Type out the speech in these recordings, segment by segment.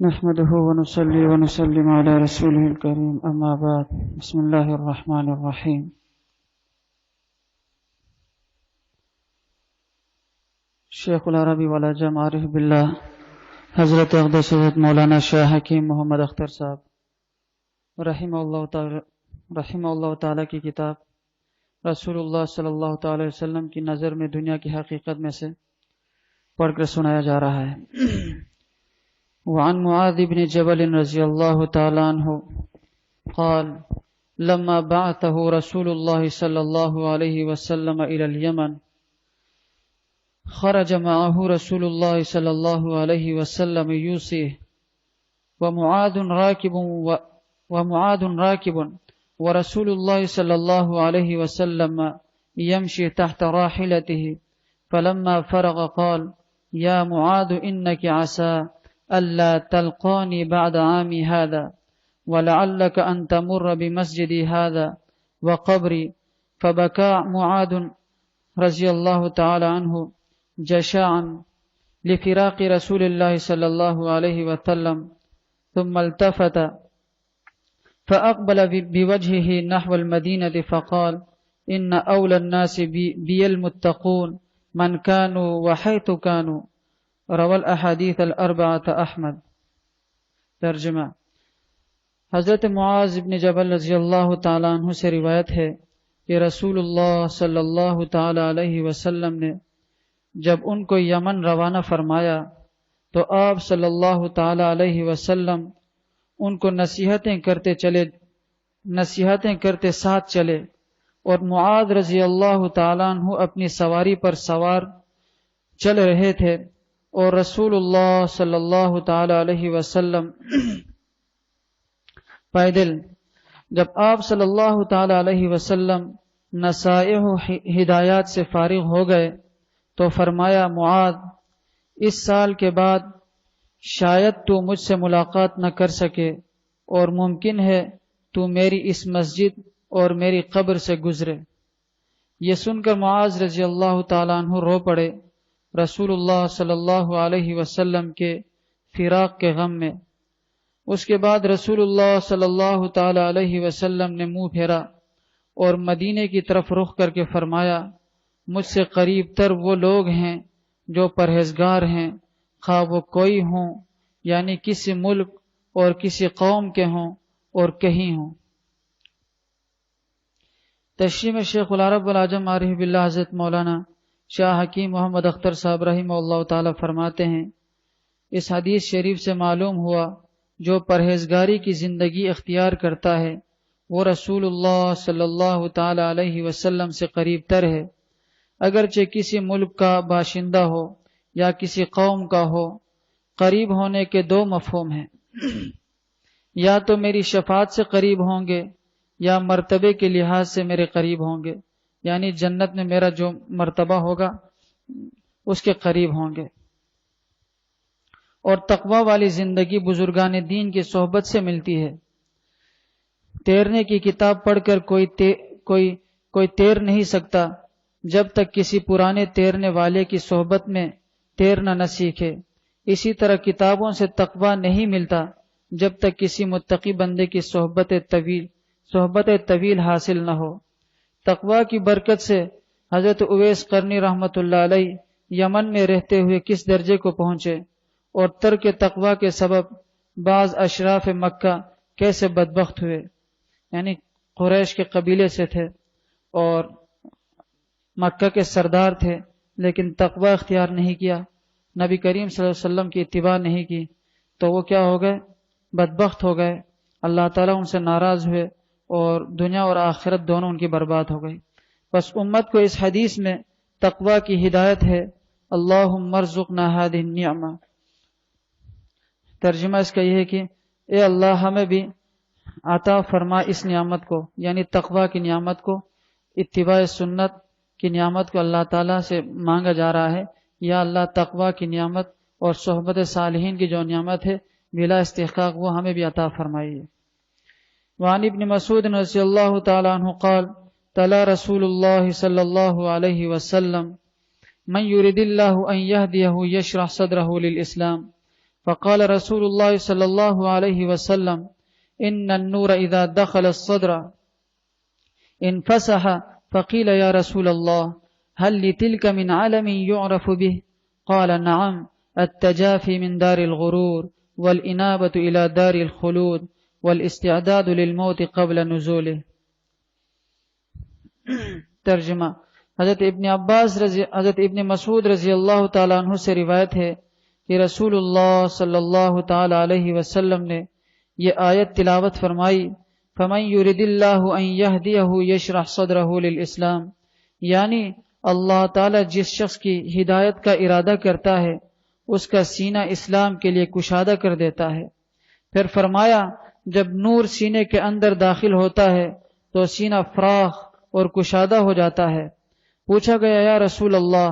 نحمده ونصلي ونسلم على رسوله الكريم أما بعد بسم الله الرحمن الرحيم شیخ العربی والعجم عارف باللہ حضرت اقدس حضرت مولانا شاہ حکیم محمد اختر صاحب رحمہ اللہ تعالی کی کتاب رسول اللہ صلی اللہ تعالی وسلم کی نظر میں دنیا کی حقیقت میں سے پڑھ کر سنایا جا رہا ہے۔ وعن معاذ بن جبل رضی اللہ تعالی عنہ قال لما بعثه رسول الله صلی اللہ علیہ وسلم الى اليمن خرج معه رسول الله صلی اللہ علیہ وسلم يوصيه ومعاذ راكب ورسول الله صلی اللہ علیہ وسلم يمشي تحت راحلته فلما فرغ قال يا معاذ إنك عسى ألا تلقاني بعد عامي هذا ولعلك أن تمر بمسجدي هذا وقبري فبكى معاذ رضي الله تعالى عنه جشاعا لفراق رسول الله صلى الله عليه وسلم ثم التفت فأقبل بوجهه نحو المدينة فقال إن أولى الناس بي المتقون من كانوا وحيث كانوا روى الاحادیث الاربعۃ احمد۔ ترجمہ: حضرت معاذ بن جبل رضی اللہ تعالیٰ عنہ سے روایت ہے کہ رسول اللہ صلی اللہ تعالیٰ علیہ وسلم نے جب ان کو یمن روانہ فرمایا تو آپ صلی اللہ تعالیٰ علیہ وسلم ان کو نصیحتیں کرتے ساتھ چلے اور معاذ رضی اللہ تعالیٰ عنہ اپنی سواری پر سوار چل رہے تھے اور رسول اللہ صلی اللہ تعالی علیہ وسلم پیدل۔ جب آپ صلی اللہ تعالی علیہ وسلم نصائح و ہدایات سے فارغ ہو گئے تو فرمایا معاذ اس سال کے بعد شاید تو مجھ سے ملاقات نہ کر سکے اور ممکن ہے تو میری اس مسجد اور میری قبر سے گزرے۔ یہ سن کر معاذ رضی اللہ تعالی عنہ رو پڑے رسول اللہ صلی اللہ علیہ وسلم کے فراق کے غم میں۔ اس کے بعد رسول اللہ صلی اللہ تعالی علیہ وسلم نے منہ پھیرا اور مدینے کی طرف رخ کر کے فرمایا مجھ سے قریب تر وہ لوگ ہیں جو پرہیزگار ہیں، خواہ وہ کوئی ہوں یعنی کسی ملک اور کسی قوم کے ہوں اور کہیں ہوں۔ تشریح میں شیخ العرب والعجم عارف باللہ حضرت مولانا شاہ حکیم محمد اختر صاحب رحمہ اللہ تعالی فرماتے ہیں اس حدیث شریف سے معلوم ہوا جو پرہیزگاری کی زندگی اختیار کرتا ہے وہ رسول اللہ صلی اللہ تعالی علیہ وسلم سے قریب تر ہے، اگرچہ کسی ملک کا باشندہ ہو یا کسی قوم کا ہو۔ قریب ہونے کے دو مفہوم ہیں، یا تو میری شفاعت سے قریب ہوں گے یا مرتبے کے لحاظ سے میرے قریب ہوں گے، یعنی جنت میں میرا جو مرتبہ ہوگا اس کے قریب ہوں گے۔ اور تقوی والی زندگی بزرگان دین کی صحبت سے ملتی ہے۔ تیرنے کی کتاب پڑھ کر کوئی تیر نہیں سکتا جب تک کسی پرانے تیرنے والے کی صحبت میں تیرنا نہ سیکھے۔ اسی طرح کتابوں سے تقوی نہیں ملتا جب تک کسی متقی بندے کی صحبت طویل حاصل نہ ہو۔ تقوی کی برکت سے حضرت اویس قرنی رحمۃ اللہ علیہ یمن میں رہتے ہوئے کس درجے کو پہنچے اور ترک تقوی کے سبب بعض اشراف مکہ کیسے بدبخت ہوئے، یعنی قریش کے قبیلے سے تھے اور مکہ کے سردار تھے لیکن تقوی اختیار نہیں کیا، نبی کریم صلی اللہ علیہ وسلم کی اتباع نہیں کی تو وہ کیا ہو گئے؟ بدبخت ہو گئے۔ اللہ تعالیٰ ان سے ناراض ہوئے اور دنیا اور آخرت دونوں ان کی برباد ہو گئی۔ بس امت کو اس حدیث میں تقوی کی ہدایت ہے، اللہم ارزقنا ہذہ النعمہ۔ ترجمہ اس کا یہ ہے کہ اے اللہ ہمیں بھی عطا فرما اس نعمت کو، یعنی تقوی کی نعمت کو، اتباع سنت کی نعمت کو اللہ تعالیٰ سے مانگا جا رہا ہے۔ یا اللہ تقوی کی نعمت اور صحبت صالحین کی جو نعمت ہے بلا استحقاق وہ ہمیں بھی عطا فرمائیے۔ وعن ابن مسعود رضی اللہ تعالی عنہ قال تلا رسول اللہ صلی اللہ علیہ وسلم من يريد الله أن يهديه يشرح صدره للإسلام فقال رسول الله صلى الله عليه وسلم إن النور إذا دخل الصدر انفسح فقيل يا رسول الله هل لتلك من علم يعرف به؟ قال نعم التجافي من دار الغرور والإنابة إلى دار الخلود والاستعداد للموت قبل نزوله. ترجمہ، حضرت ابن مسعود رضی اللہ تعالیٰ عنہ سے روایت ہے کہ رسول اللہ صلی اللہ تعالی علیہ وسلم نے یہ آیت تلاوت فرمائی، فَمَن يُرِدِ اللَّهُ أَن يَهْدِيَهُ يَشْرَحْ صَدْرَهُ لِلْإِسْلَامِ، یعنی اللہ تعالی جس شخص کی ہدایت کا ارادہ کرتا ہے اس کا سینہ اسلام کے لیے کشادہ کر دیتا ہے۔ پھر فرمایا جب نور سینے کے اندر داخل ہوتا ہے تو سینہ فراخ اور کشادہ ہو جاتا ہے۔ پوچھا گیا یا رسول اللہ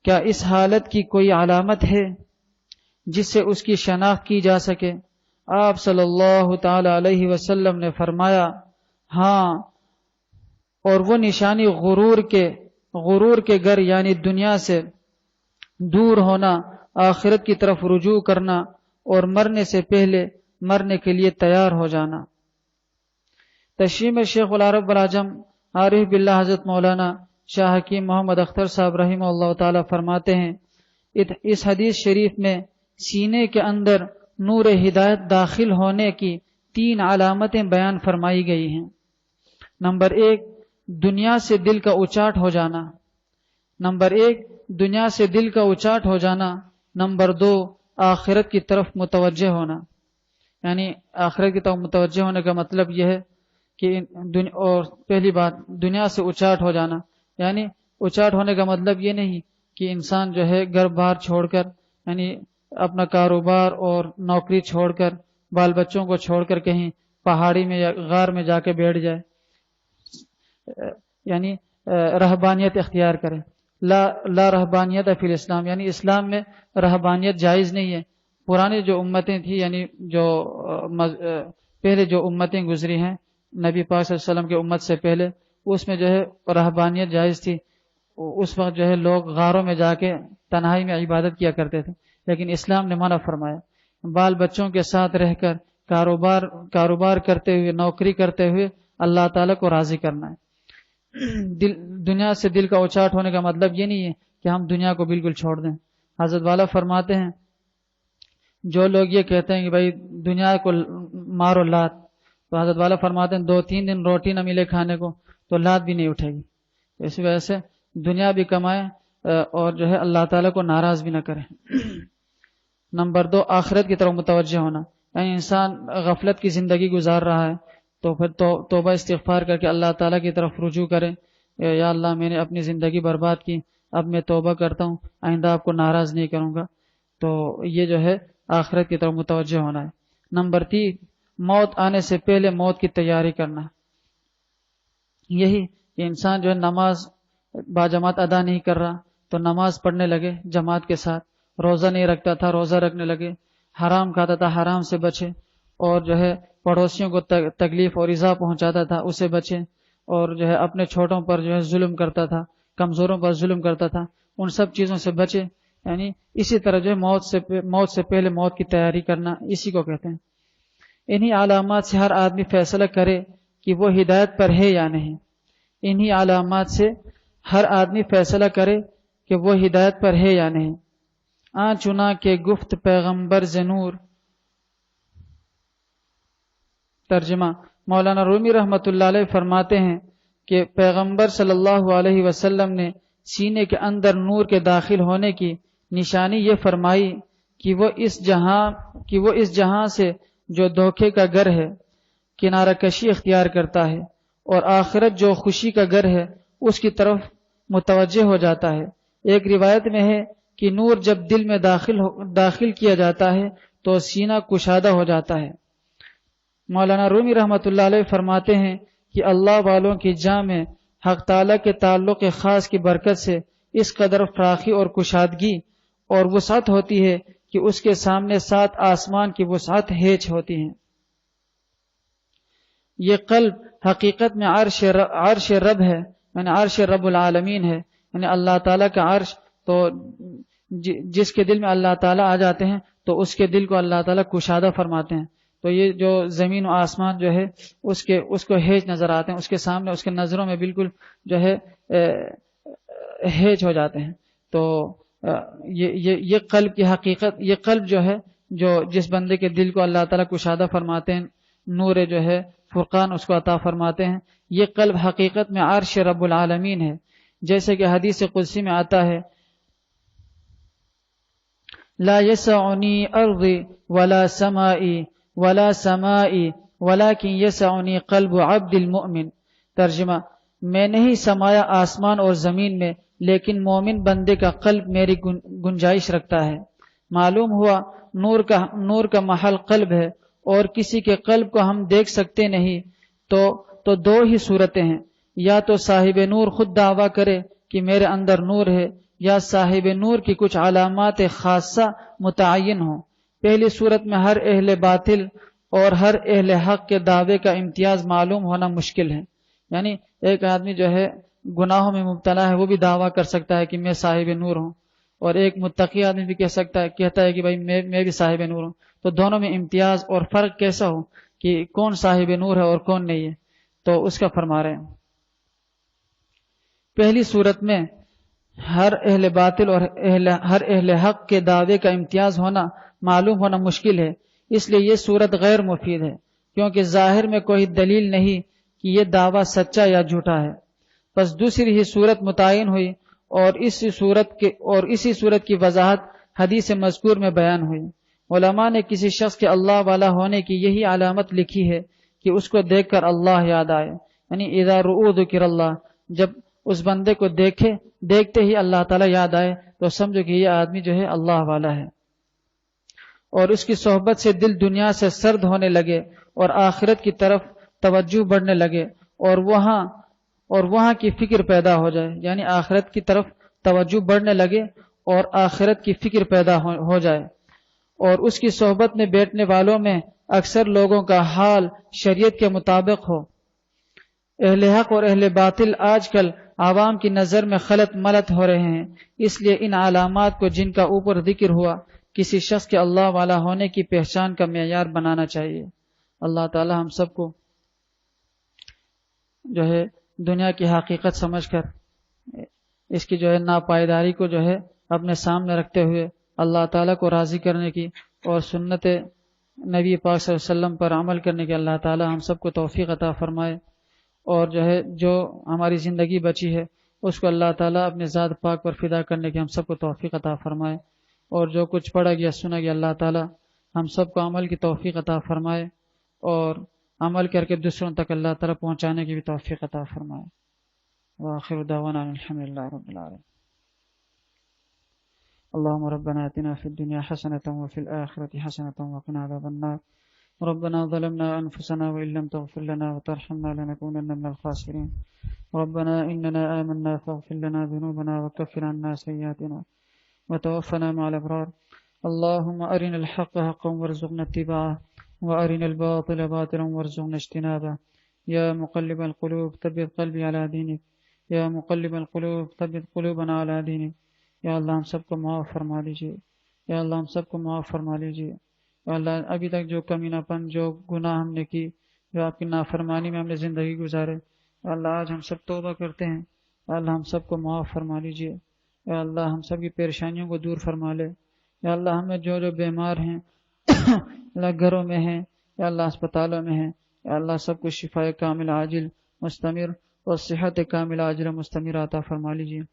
کیا اس حالت کی کوئی علامت ہے جس سے اس کی شناخت کی جا سکے؟ آپ صلی اللہ تعالی علیہ وسلم نے فرمایا ہاں، اور وہ نشانی غرور کے گھر یعنی دنیا سے دور ہونا، آخرت کی طرف رجوع کرنا اور مرنے سے پہلے مرنے کے لیے تیار ہو جانا۔ تشریح میں شیخ العرب والعجم عارف باللہ حضرت مولانا شاہ حکیم محمد اختر صاحب رحمہ اللہ تعالی فرماتے ہیں اس حدیث شریف میں سینے کے اندر نور ہدایت داخل ہونے کی 3 علامتیں بیان فرمائی گئی ہیں۔ نمبر 1 دنیا سے دل کا اچاٹ ہو جانا، نمبر 2 آخرت کی طرف متوجہ ہونا، یعنی آخرت کی طرف متوجہ ہونے کا مطلب یہ ہے کہ اور پہلی بات دنیا سے اچاٹ ہو جانا، یعنی اچاٹ ہونے کا مطلب یہ نہیں کہ انسان جو ہے گھر بار چھوڑ کر، یعنی اپنا کاروبار اور نوکری چھوڑ کر، بال بچوں کو چھوڑ کر کہیں پہاڑی میں یا غار میں جا کے بیٹھ جائے، یعنی رہبانیت اختیار کرے۔ لا رہبانیت فی الاسلام، یعنی اسلام میں رہبانیت جائز نہیں ہے۔ پرانی جو امتیں تھیں، یعنی جو پہلے جو امتیں گزری ہیں نبی پاک صلی اللہ علیہ وسلم کے امت سے پہلے، اس میں جو ہے رہبانیت جائز تھی۔ اس وقت جو ہے لوگ غاروں میں جا کے تنہائی میں عبادت کیا کرتے تھے، لیکن اسلام نے منع فرمایا بال بچوں کے ساتھ رہ کر کاروبار کرتے ہوئے، نوکری کرتے ہوئے اللہ تعالیٰ کو راضی کرنا ہے۔ دنیا سے دل کا اچاٹ ہونے کا مطلب یہ نہیں ہے کہ ہم دنیا کو بالکل چھوڑ دیں۔ حضرت والا فرماتے ہیں جو لوگ یہ کہتے ہیں کہ بھائی دنیا کو مارو لات، تو حضرت والا فرماتے ہیں 2-3 دن روٹی نہ ملے کھانے کو تو لات بھی نہیں اٹھے گی۔ اس وجہ سے دنیا بھی کمائے اور جو ہے اللہ تعالیٰ کو ناراض بھی نہ کرے۔ نمبر 2 آخرت کی طرف متوجہ ہونا، یعنی انسان غفلت کی زندگی گزار رہا ہے تو پھر توبہ استغفار کر کے اللہ تعالیٰ کی طرف رجوع کرے، یا اللہ میں نے اپنی زندگی برباد کی، اب میں توبہ کرتا ہوں، آئندہ آپ کو ناراض نہیں کروں گا۔ تو یہ جو ہے آخرت کی طرف متوجہ ہونا ہے۔ نمبر 3 موت آنے سے پہلے موت کی تیاری کرنا، یہی کہ انسان جو ہے نماز باجماعت ادا نہیں کر رہا تو نماز پڑھنے لگے جماعت کے ساتھ، روزہ نہیں رکھتا تھا روزہ رکھنے لگے، حرام کھاتا تھا حرام سے بچے، اور جو ہے پڑوسیوں کو تکلیف اور ایذا پہنچاتا تھا اسے بچے، اور جو ہے اپنے چھوٹوں پر جو ہے ظلم کرتا تھا، کمزوروں پر ظلم کرتا تھا، ان سب چیزوں سے بچے۔ یعنی اسی طرح جو ہے موت سے پہلے موت کی تیاری کرنا، اسی کو کہتے ہیں۔ انہی علامات سے ہر آدمی فیصلہ کرے کہ وہ ہدایت پر ہے یا نہیں، انہی علامات سے ہر آدمی فیصلہ کرے کہ وہ ہدایت پر ہے یا نہیں۔ چنا کے گفت پیغمبر زنور۔ ترجمہ، مولانا رومی رحمۃ اللہ علیہ فرماتے ہیں کہ پیغمبر صلی اللہ علیہ وسلم نے سینے کے اندر نور کے داخل ہونے کی نشانی یہ فرمائی کہ وہ اس جہاں سے جو دھوکے کا گھر ہے کنارہ کشی اختیار کرتا ہے، اور آخرت جو خوشی کا گھر ہے اس کی طرف متوجہ ہو جاتا ہے۔ ایک روایت میں ہے کہ نور جب دل میں داخل کیا جاتا ہے تو سینہ کشادہ ہو جاتا ہے۔ مولانا رومی رحمۃ اللہ علیہ فرماتے ہیں کہ اللہ والوں کی جاں میں حق تعالیٰ کے تعلق خاص کی برکت سے اس قدر فراخی اور کشادگی اور وسعت ہوتی ہے کہ اس کے سامنے 7 آسمان کی وسعت ہیچ ہوتی ہیں۔ یہ قلب حقیقت میں عرش رب ہے، یعنی عرش رب العالمین ہے، یعنی اللہ تعالیٰ کا عرش، تو جس کے دل میں اللہ تعالیٰ آ جاتے ہیں تو اس کے دل کو اللہ تعالیٰ کشادہ فرماتے ہیں. تو یہ جو زمین و آسمان جو ہے اس کو ہیج نظر آتے ہیں، اس کے سامنے اس کے نظروں میں بالکل جو ہے ہیج ہو جاتے ہیں. تو یہ قلب کی حقیقت، یہ قلب جو ہے جو جس بندے کے دل کو اللہ تعالیٰ کشادہ فرماتے ہیں، نور جو ہے فرقان اس کو عطا فرماتے ہیں، یہ قلب حقیقت میں عرش رب العالمین ہے. جیسے کہ حدیث قدسی میں آتا ہے، لا يسعني ارضی ولا سمائی ولا سمائی ولكن يسعني قلب عبد المؤمن. ترجمہ، میں نہیں سمایا آسمان اور زمین میں، لیکن مومن بندے کا قلب میری گنجائش رکھتا ہے. معلوم ہوا نور کا محل قلب ہے، اور کسی کے قلب کو ہم دیکھ سکتے نہیں. تو دو ہی صورتیں ہیں، یا تو صاحب نور خود دعویٰ کرے کہ میرے اندر نور ہے، یا صاحب نور کی کچھ علامات خاصہ متعین ہوں. پہلی صورت میں ہر اہل باطل اور ہر اہل حق کے دعوے کا امتیاز معلوم ہونا مشکل ہے. یعنی ایک آدمی جو ہے گناہوں میں مبتلا ہے، وہ بھی دعویٰ کر سکتا ہے کہ میں صاحب نور ہوں، اور ایک متقی آدمی بھی کہتا ہے کہ بھائی میں بھی صاحب نور ہوں. تو دونوں میں امتیاز اور فرق کیسا ہو کہ کون صاحب نور ہے اور کون نہیں ہے، تو اس کا فرما رہے ہیں. پہلی صورت میں ہر اہل باطل اور ہر اہل حق کے دعوے کا امتیاز ہونا معلوم ہونا مشکل ہے. اس لیے یہ صورت غیر مفید ہے، کیونکہ ظاہر میں کوئی دلیل نہیں کہ یہ دعویٰ سچا یا جھوٹا ہے. پس دوسری ہی صورت متعین ہوئی، اور اسی صورت کی وضاحت حدیث مذکور میں بیان ہوئی. علماء نے کسی شخص کے اللہ والا ہونے کی یہی علامت لکھی ہے کہ اس کو دیکھ کر اللہ یاد آئے. یعنی اذا رؤوا ذکر اللہ، جب اس بندے کو دیکھتے ہی اللہ تعالیٰ یاد آئے تو سمجھو کہ یہ آدمی جو ہے اللہ والا ہے. اور اس کی صحبت سے دل دنیا سے سرد ہونے لگے اور آخرت کی طرف توجہ بڑھنے لگے، اور وہاں کی فکر پیدا ہو جائے. یعنی آخرت کی طرف توجہ بڑھنے لگے اور آخرت کی فکر پیدا ہو جائے. اور اس کی صحبت میں بیٹھنے والوں میں اکثر لوگوں کا حال شریعت کے مطابق ہو. اہل حق اور اہل باطل آج کل عوام کی نظر میں خلط ملط ہو رہے ہیں. اس لیے ان علامات کو جن کا اوپر ذکر ہوا کسی شخص کے اللہ والا ہونے کی پہچان کا معیار بنانا چاہیے. اللہ تعالی ہم سب کو جو ہے دنیا کی حقیقت سمجھ کر اس کی جو ہے ناپائیداری کو جو ہے اپنے سامنے رکھتے ہوئے اللہ تعالیٰ کو راضی کرنے کی اور سنت نبی پاک صلی اللہ علیہ وسلم پر عمل کرنے کی اللہ تعالیٰ ہم سب کو توفیق عطا فرمائے. اور جو ہماری زندگی بچی ہے اس کو اللہ تعالیٰ اپنے ذات پاک پر فدا کرنے کی ہم سب کو توفیق عطا فرمائے. اور جو کچھ پڑھا گیا سنا گیا اللہ تعالیٰ ہم سب کو عمل کی توفیق عطا فرمائے، اور عمل کر کے دوسروں تک اللہ تعالیٰ پہنچانے کی بھی توفیق عطا فرمائے. وآخر دعوانا الحمدللہ رب العالمین. اللهم ربنا آتنا في الدنيا حسنة وفي الآخرة حسنة وقنا عذاب النار. ربنا ظلمنا أنفسنا وإن لم تغفر لنا وترحمنا لنكونن من الخاسرين. ربنا إننا آمنا فاغفر لنا ذنوبنا وكفر عنا سيئاتنا وتوفنا مع الأبرار. اللهم أرنا الحق حقا وارزقنا اتباعه وأرنا الباطل باطلا وارزقنا اجتنابه. يا مقلب القلوب ثبت قلبي على دينك. يا مقلب القلوب ثبت قلوبنا على دينك. یا اللہ ہم سب کو معاف فرما لیجیے، یا اللہ ہم سب کو معاف فرما لیجیے. یا اللہ ابھی تک جو کمینہ پن، جو گناہ ہم نے کی، جو آپ کی نافرمانی میں ہم نے زندگی گزارے، یا اللہ آج ہم سب توبہ کرتے ہیں. یا اللہ ہم سب کو معاف فرما لیجیے. یا اللہ ہم سب کی پریشانیوں کو دور فرما لے. یا اللہ ہمیں جو بیمار ہیں اللہ گھروں میں ہیں، یا اللہ اسپتالوں میں ہیں، یا اللہ سب کو شفاء کامل عاجل مستمر اور صحت کامل عاجل مستمر عطا فرما لیجیے.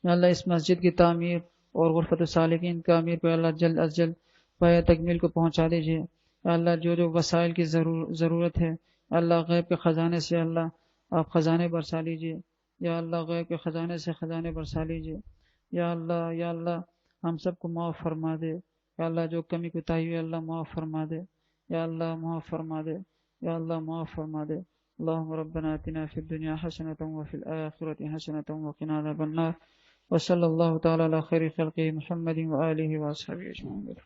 یا اللہ اس مسجد کی تعمیر اور غرفت الصالحین کی تعمیر کو اللہ جلد از جلد پایہ تکمیل کو پہنچا دیجیے. یا اللہ جو وسائل کی ضرورت ہے، اللہ غیب کے خزانے سے اللہ آپ خزانے برسا لیجیے. یا اللہ غیب کے خزانے سے خزانے برسا لیجیے. یا اللہ ہم سب کو معاف فرما دے. یا اللہ جو کمی کوتاہی ہوئی اللہ معاف فرما دے. یا اللہ معاف فرما دے. یا اللہ معاف فرما دے. اللهم ربنا آتنا في الدنيا حسنة وفي الآخرة حسنة وقنا عذاب النار. وصلى الله تعالى على خير خلقه محمد وآله وأصحابه أجمعين.